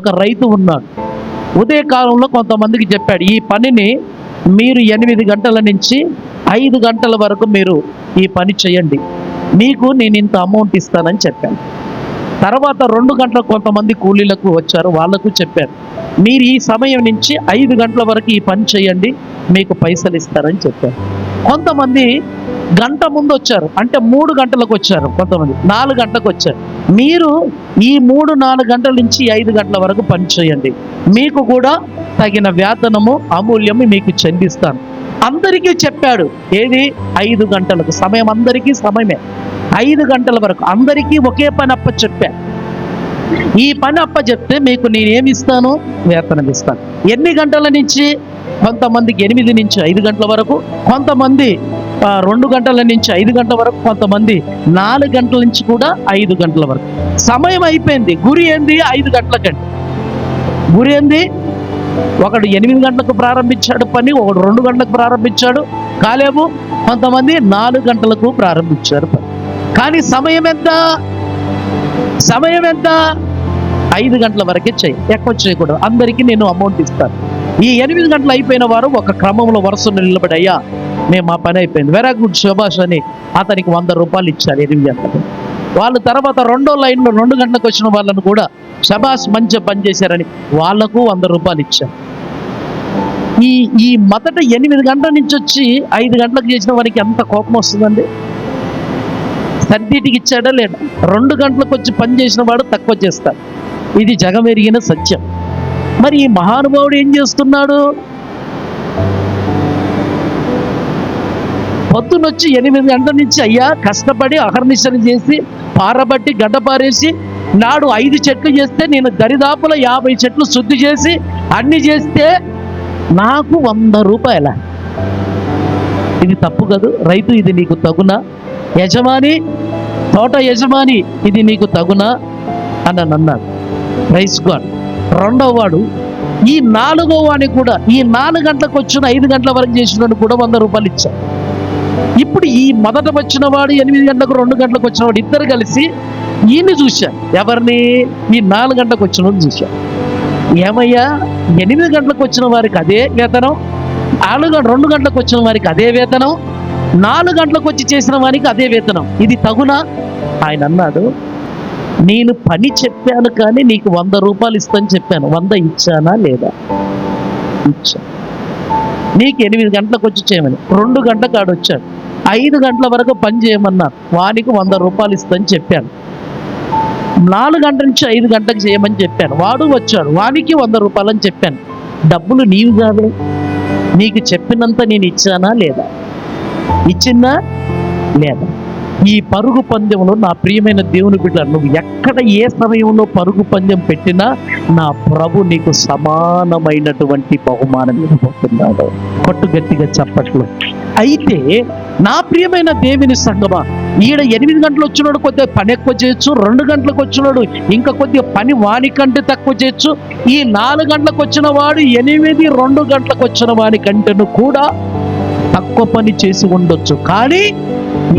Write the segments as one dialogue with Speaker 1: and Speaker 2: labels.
Speaker 1: ఒక రైతు ఉన్నాడు. ఉదయకాలంలో కొంతమందికి చెప్పాడు, ఈ పనిని మీరు 8 గంటల నుంచి 5 గంటల వరకు మీరు ఈ పని చేయండి, మీకు నేను ఇంత అమౌంట్ ఇస్తానని చెప్పాను. తర్వాత 2 గంటలకు కొంతమంది కూలీలకు వచ్చారు, వాళ్ళకు చెప్పారు, మీరు ఈ సమయం నుంచి 5 గంటల వరకు ఈ పని చేయండి, మీకు పైసలు ఇస్తారని చెప్పారు. కొంతమంది గంట ముందు వచ్చారు, అంటే 3 గంటలకు వచ్చారు, కొంతమంది 4 గంటలకు వచ్చారు. మీరు ఈ 3-4 గంటల నుంచి 5 గంటల వరకు పని చేయండి, మీకు కూడా తగిన వేతనము అమూల్యము మీకు చెల్లిస్తాను. అందరికీ చెప్పాడు. ఏది? 5 గంటలకు సమయం, అందరికీ సమయమే 5 గంటల వరకు అందరికీ ఒకే పని అప్ప చెప్పాను. ఈ పని అప్ప చెప్తే మీకు నేనేమి ఇస్తాను? వేతనం ఇస్తాను. ఎన్ని గంటల నుంచి? కొంతమందికి 8 నుంచి 5 గంటల వరకు, కొంతమంది 2 గంటల నుంచి 5 గంటల వరకు, కొంతమంది 4 గంటల నుంచి కూడా 5 గంటల వరకు. సమయం అయిపోయింది. గురి ఏంది? 5 గంటలకండి. గురి ఏంది? ఒకడు 8 గంటలకు ప్రారంభించాడు పని, ఒకడు 2 గంటలకు ప్రారంభించాడు. కాలేబు కొంతమంది 4 గంటలకు ప్రారంభించారు పని. కానీ సమయం ఎంత? సమయం ఎంత? 5 గంటల వరకే చేయి, ఎక్కువ చేయకూడదు. అందరికీ నేను అమౌంట్ ఇస్తాను. ఈ 8 గంటలు అయిపోయిన వారు ఒక క్రమంలో వరుసను నిలబడి, అయ్యా మేము మా పని అయిపోయింది, వెరీ గుడ్, శభాష్ అని అతనికి 100 రూపాయలు ఇచ్చారు 8 గంటలకు. వాళ్ళు తర్వాత 2వ లైన్లో 2 గంటలకు వచ్చిన వాళ్ళను కూడా శభాష్ మంచిగా పని చేశారని వాళ్ళకు 100 రూపాయలు ఇచ్చారు. ఈ మొదట 8 గంటల నుంచి వచ్చి 5 గంటలకు చేసిన వారికి ఎంత కోపం వస్తుందండి? సర్దిటికి ఇచ్చాడా లేదా? 2 గంటలకు వచ్చి పని చేసిన వాడు తక్కువ చేస్తాడు. ఇది జగమెరిగిన సత్యం. మరి ఈ మహానుభావుడు ఏం చేస్తున్నాడు? పొద్దునొచ్చి 8 గంటల నుంచి అయ్యా కష్టపడి అహర్నిశలు చేసి పారబట్టి గడ్డ పారేసి, నాడు 5 చెట్లు చేస్తే నేను దరిదాపుల 50 చెట్లు శుద్ధి చేసి అన్ని చేస్తే నాకు 100 రూపాయల. ఇది తప్పు కాదు. రైతు, ఇది నీకు తగునా? యజమాని, తోట యజమాని, ఇది నీకు తగునా అని అన్నాడు. Praise God. 2వ వాడు, ఈ 4వ వాడిని కూడా ఈ 4 గంటలకు వచ్చిన 5 గంటల వరకు చేసిన కూడా 100 రూపాయలు ఇచ్చాడు. ఇప్పుడు ఈ మొదట వచ్చిన వాడు 8 గంటలకు 2 గంటలకు వచ్చిన వాడు ఇద్దరు కలిసి ఈయన్ని చూశారు. ఎవరిని? ఈ 4 గంటలకు వచ్చిన వాడిని చూశారు. ఏమయ్యా, 8 గంటలకు వచ్చిన వారికి అదే వేతనం, 2 గంటలకు వచ్చిన వారికి అదే వేతనం, 4 గంటలకు వచ్చి చేసిన వారికి అదే వేతనం, ఇది తగునా? ఆయన అన్నాడు, నేను పని చెప్పాను కానీ నీకు 100 రూపాయలు ఇస్తాను చెప్పాను, 100 ఇచ్చానా లేదా? ఇచ్చా. నీకు 8 గంటలకు వచ్చి చేయమని 2 గంటలకు ఆడు వచ్చాడు, 5 గంటల వరకు పని చేయమన్నారు, వానికి 100 రూపాయలు ఇస్తాను చెప్పాను. 4 గంటల నుంచి 5 గంటలకు చేయమని చెప్పాను, వాడు వచ్చాడు, వానికి 100 రూపాయలు అని చెప్పాను. డబ్బులు నీవు కాదే, నీకు చెప్పినంత నేను ఇచ్చానా లేదా? ఇచ్చిందా లేదా? ఈ పరుగు పందెంలో నా ప్రియమైన దేవుని బిడ్డ, నువ్వు ఎక్కడ ఏ సమయంలో పరుగు పందెం పెట్టినా నా ప్రభు నీకు సమానమైనటువంటి బహుమానం ఇవ్వబోతున్నాడు. కొట్టు గట్టిగా చప్పట్లు. అయితే నా ప్రియమైన దేవుని సంగమా, ఈడ 8 గంటలు వచ్చినాడు కొద్దిగా పని ఎక్కువ చేయొచ్చు, 2 గంటలకు వచ్చినాడు ఇంకా కొద్దిగా పని వానికంటే తక్కువ చేయొచ్చు, ఈ 4 గంటలకు వచ్చిన వాడు 2 గంటలకు వచ్చిన వానికంటేను కూడా తక్కువ పని చేసి ఉండొచ్చు. కానీ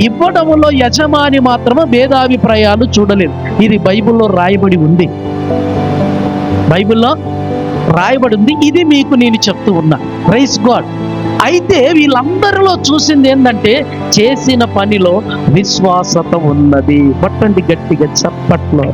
Speaker 1: ఇవ్వడంలో యజమాని మాత్రమే భేదాభిప్రాయాలు చూడలేదు. ఇది బైబిల్లో రాయబడి ఉంది, బైబిల్లో రాయబడి ఉంది. ఇది మీకు నేను చెప్తూ ఉన్నా. Praise God. అయితే వీళ్ళందరిలో చూసింది ఏంటంటే చేసిన పనిలో విశ్వాసత ఉన్నది. పట్టండి గట్టిగా చప్పట్లో.